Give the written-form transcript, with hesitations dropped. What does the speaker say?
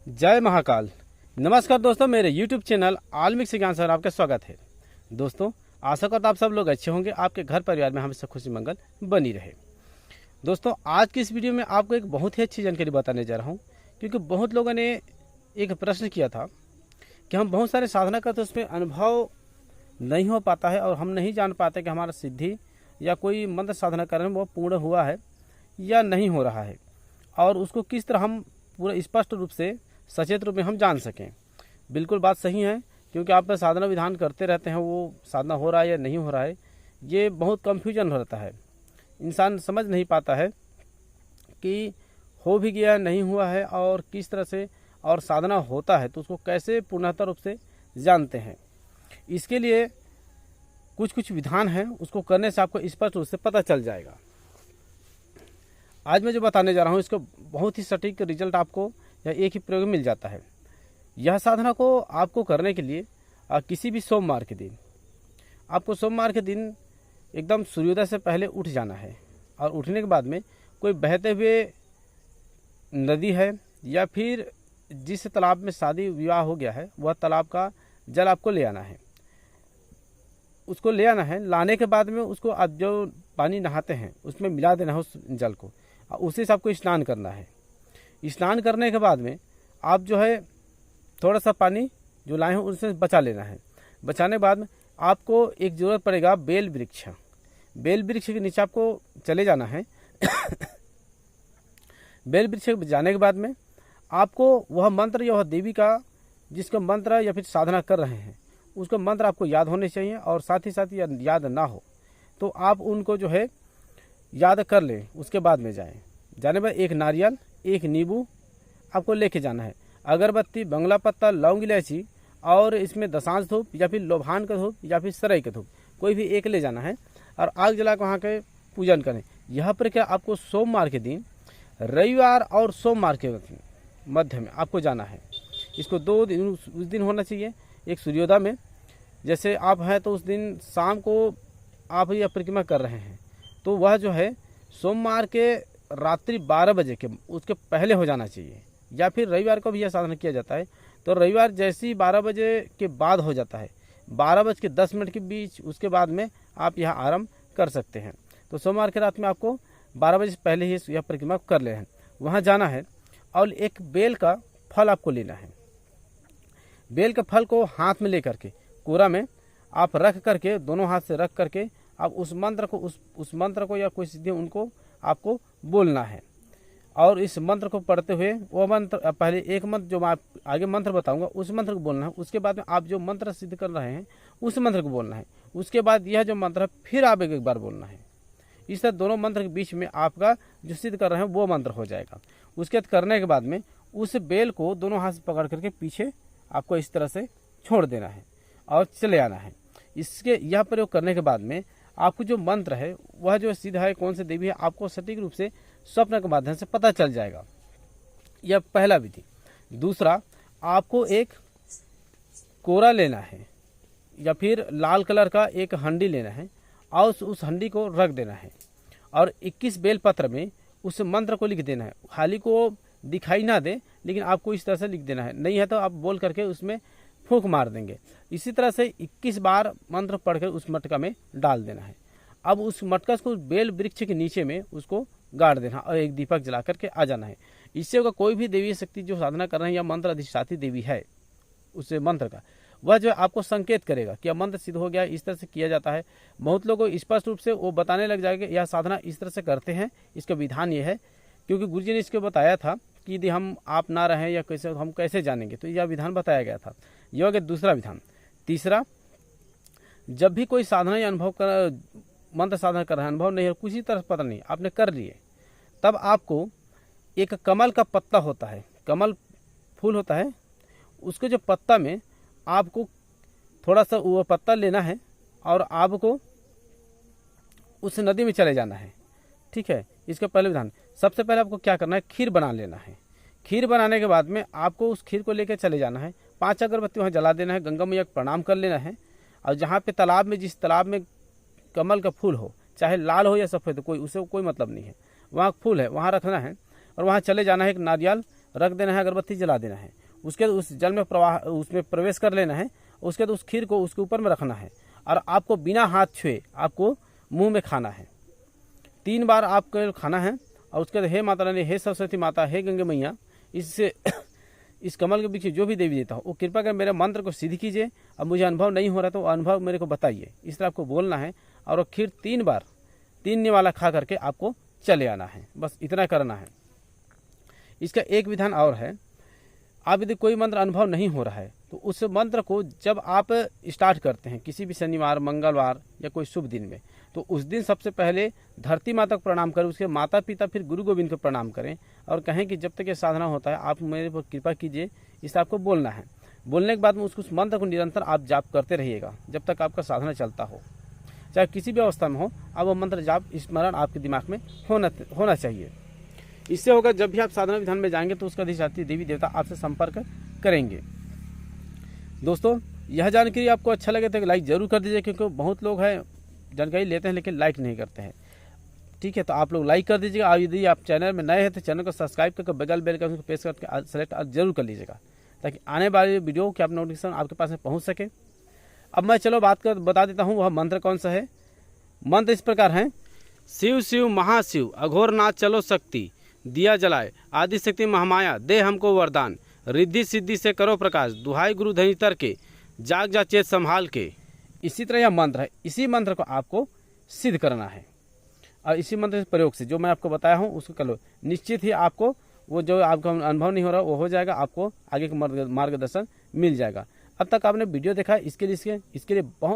जय महाकाल। नमस्कार दोस्तों, मेरे YouTube चैनल आल्मिक से ज्ञान सर आपका स्वागत है। दोस्तों, आशा करता आप सब लोग अच्छे होंगे, आपके घर परिवार में हमेशा खुशी मंगल बनी रहे। दोस्तों, आज की इस वीडियो में आपको एक बहुत ही अच्छी जानकारी बताने जा रहा हूं, क्योंकि बहुत लोगों ने एक प्रश्न किया था कि हम बहुत सारे साधना करते उसमें अनुभव नहीं हो पाता है और हम नहीं जान पाते कि हमारा सिद्धि या कोई मंत्र साधना कर रहे हैं वो पूर्ण हुआ है या नहीं हो रहा है, और उसको किस तरह हम पूरा स्पष्ट रूप से सचेत रूप में हम जान सकें। बिल्कुल बात सही है, क्योंकि आप साधना विधान करते रहते हैं, वो साधना हो रहा है या नहीं हो रहा है, ये बहुत कंफ्यूजन रहता है। इंसान समझ नहीं पाता है कि हो भी गया नहीं हुआ है और किस तरह से, और साधना होता है तो उसको कैसे पूर्णतः रूप से जानते हैं। इसके लिए कुछ कुछ विधान है, उसको करने से आपको स्पष्ट रूप से पता चल जाएगा। आज मैं जो बताने जा रहा हूँ इसको बहुत ही सटीक रिजल्ट आपको या एक ही प्रयोग में मिल जाता है। यह साधना को आपको करने के लिए किसी भी सोमवार के दिन, आपको सोमवार के दिन एकदम सूर्योदय से पहले उठ जाना है, और उठने के बाद में कोई बहते हुए नदी है या फिर जिस तालाब में शादी विवाह हो गया है वह तालाब का जल आपको ले आना है। उसको ले आना है, लाने के बाद में उसको आप जो पानी नहाते हैं उसमें मिला देना है उस जल को, उसी से आपको स्नान करना है। स्नान करने के बाद में आप जो है थोड़ा सा पानी जो लाए हैं उससे बचा लेना है। बचाने के बाद में आपको एक ज़रूरत पड़ेगा बेल वृक्ष। बेल वृक्ष के नीचे आपको चले जाना है। बेल वृक्ष जाने के बाद में आपको वह मंत्र या वह देवी का जिसका मंत्र या फिर साधना कर रहे हैं उसका मंत्र आपको याद होने चाहिए, और साथ ही साथ याद ना हो तो आप उनको जो है याद कर लें। उसके बाद में जाने पर एक नारियल, एक नींबू आपको लेके जाना है। अगरबत्ती, बंगला पत्ता, लौंग, इलायची, और इसमें दशांश धूप या फिर लोभान का धूप या फिर सराय का धूप कोई भी एक ले जाना है, और आग जला कर वहाँ के पूजन करें। यहाँ पर क्या आपको सोमवार के दिन, रविवार और सोमवार के मध्य में आपको जाना है। इसको 2 दिन उस दिन होना चाहिए। एक सूर्योदय में जैसे आप हैं तो उस दिन शाम को आप यह परिक्रमा कर रहे हैं तो वह जो है सोमवार के रात्रि 12 बजे के उसके पहले हो जाना चाहिए, या फिर रविवार को भी यह साधना किया जाता है तो रविवार जैसे ही 12 बजे के बाद हो जाता है, 12:10 के बीच, उसके बाद में आप यह आरंभ कर सकते हैं। तो सोमवार के रात में आपको 12 बजे से पहले ही यह परिक्रमा कर ले हैं। वहाँ जाना है और एक बेल का फल आपको लेना है। बेल के फल को हाथ में लेकर के कोरा में आप रख करके, दोनों हाथ से रख करके आप उस मंत्र को या कोई सिद्धि उनको आपको बोलना है, और इस मंत्र को पढ़ते हुए वो मंत्र, पहले एक मंत्र जो मैं आगे मंत्र बताऊंगा उस मंत्र को बोलना है। उसके बाद में आप जो मंत्र सिद्ध कर रहे हैं उस मंत्र को बोलना है। उसके बाद यह जो मंत्र है फिर आप एक बार बोलना है। इस तरह दोनों मंत्र के बीच में आपका जो सिद्ध कर रहे हैं वो मंत्र हो जाएगा। उसके बाद करने के बाद में उस बेल को दोनों हाथ से पकड़ करके पीछे आपको इस तरह से छोड़ देना है और चले आना है। इसके यह प्रयोग करने के बाद में आपको जो मंत्र है वह जो सिद्ध है, कौन सी देवी है, आपको सटीक रूप से स्वप्न के माध्यम से पता चल जाएगा। यह पहला विधि। दूसरा, आपको एक कोरा लेना है या फिर लाल कलर का एक हंडी लेना है, और उस हंडी को रख देना है, और 21 बेल पत्र में उस मंत्र को लिख देना है। खाली को दिखाई ना दे, लेकिन आपको इस तरह से लिख देना है। नहीं है तो आप बोल करके उसमें फूंक मार देंगे। इसी तरह से 21 बार मंत्र पढ़कर उस मटका में डाल देना है। अब उस मटका को बेल वृक्ष के नीचे में उसको गाड़ देना और एक दीपक जला करके आ जाना है। इससे होगा कोई भी देवी शक्ति जो साधना कर रहे हैं या मंत्र अधिष्ठाती देवी है उस मंत्र का, वह जो आपको संकेत करेगा कि मंत्र सिद्ध हो गया। इस तरह से किया जाता है। बहुत लोगों को स्पष्ट रूप से वो बताने लग जाएगा यह साधना इस तरह से करते हैं। इसका विधान ये है, क्योंकि गुरु जी ने इसको बताया था कि यदि हम आप ना रहें या कैसे हम कैसे जानेंगे, तो यह विधान बताया गया था। यह हो गया दूसरा विधान। तीसरा, जब भी कोई साधना या अनुभव कर, मंत्र साधना कर रहे हैं, अनुभव नहीं है, किसी तरह पता नहीं, आपने कर लिए, तब आपको एक कमल का पत्ता होता है, कमल फूल होता है, उसके जो पत्ता में आपको थोड़ा सा वो पत्ता लेना है और आपको उस नदी में चले जाना है। ठीक है। इसका पहले विधान, सबसे पहले आपको क्या करना है, खीर बना लेना है। खीर बनाने के बाद में आपको उस खीर को लेकर चले जाना है। 5 अगरबत्ती वहाँ जला देना है, गंगा मैया को प्रणाम कर लेना है, और जहाँ पे तालाब में, जिस तालाब में कमल का फूल हो, चाहे लाल हो या सफ़ेद, कोई उससे कोई मतलब नहीं है, वहाँ फूल है वहाँ रखना है, और वहाँ चले जाना है। एक नारियल रख देना है, अगरबत्ती जला देना है। उसके बाद उस जल में उसमें प्रवेश कर लेना है। उसके बाद उस खीर को उसके ऊपर में रखना है और आपको बिना हाथ छुए आपको मुंह में खाना है। 3 बार आपको खाना है। और उसके बाद हे माता रानी, हे सरस्वती माता, हे गंगे मैया, इससे इस कमल के वृक्ष जो भी देवी देता हो वो कृपा कर मेरे मंत्र को सिद्ध कीजिए। अब मुझे अनुभव नहीं हो रहा तो अनुभव मेरे को बताइए। इस तरह आपको बोलना है और वो खीर 3 बार 3 निवाला खा करके आपको चले आना है। बस इतना करना है। इसका एक विधान और है, आप यदि कोई मंत्र अनुभव नहीं हो रहा है तो उस मंत्र को जब आप स्टार्ट करते हैं किसी भी शनिवार, मंगलवार या कोई शुभ दिन में, तो उस दिन सबसे पहले धरती माता को प्रणाम करें, उसके माता पिता फिर गुरु गोविंद को प्रणाम करें और कहें कि जब तक ये साधना होता है आप मेरे पर कृपा कीजिए। इस आपको बोलना है। बोलने के बाद में उस मंत्र को निरंतर आप जाप करते रहिएगा जब तक आपका साधना चलता हो, चाहे किसी भी अवस्था में हो। अब वो मंत्र जाप स्मरण आपके दिमाग में होना चाहिए। इससे होगा जब भी आप साधना विधान में जाएंगे तो उसका अधिष्ठात्री देवी देवता आपसे संपर्क करेंगे। दोस्तों, यह जानकारी आपको अच्छा लगे तो लाइक जरूर कर दीजिए, क्योंकि बहुत लोग हैं जानकारी लेते हैं लेकिन लाइक नहीं करते हैं। ठीक है, तो आप लोग लाइक कर दीजिएगा। और यदि आप चैनल में नए हैं तो चैनल को सब्सक्राइब करके बगल बेल आइकन को प्रेस करके सेलेक्ट जरूर कर लीजिएगा, ताकि आने वाले वीडियो की आप नोटिफिकेशन आपके पास में पहुँच सके। अब मैं चलो बता देता हूँ वह मंत्र कौन सा है। मंत्र इस प्रकार है, शिव शिव महाशिव अघोरनाथ चलो शक्ति, दिया जलाए आदि शक्ति महामाया दे हमको वरदान, रिद्धि सिद्धि से करो प्रकाश, दुहाई गुरु धनी तर के, जाग जा चेत संभाल के। इसी तरह यह मंत्र है। इसी मंत्र को आपको सिद्ध करना है और इसी मंत्र के प्रयोग से जो मैं आपको बताया हूँ उसको कर लो। निश्चित ही आपको वो जो आपका अनुभव नहीं हो रहा वो हो जाएगा, आपको आगे का मार्गदर्शन मिल जाएगा। अब तक आपने वीडियो देखा, इसके लिए बहुत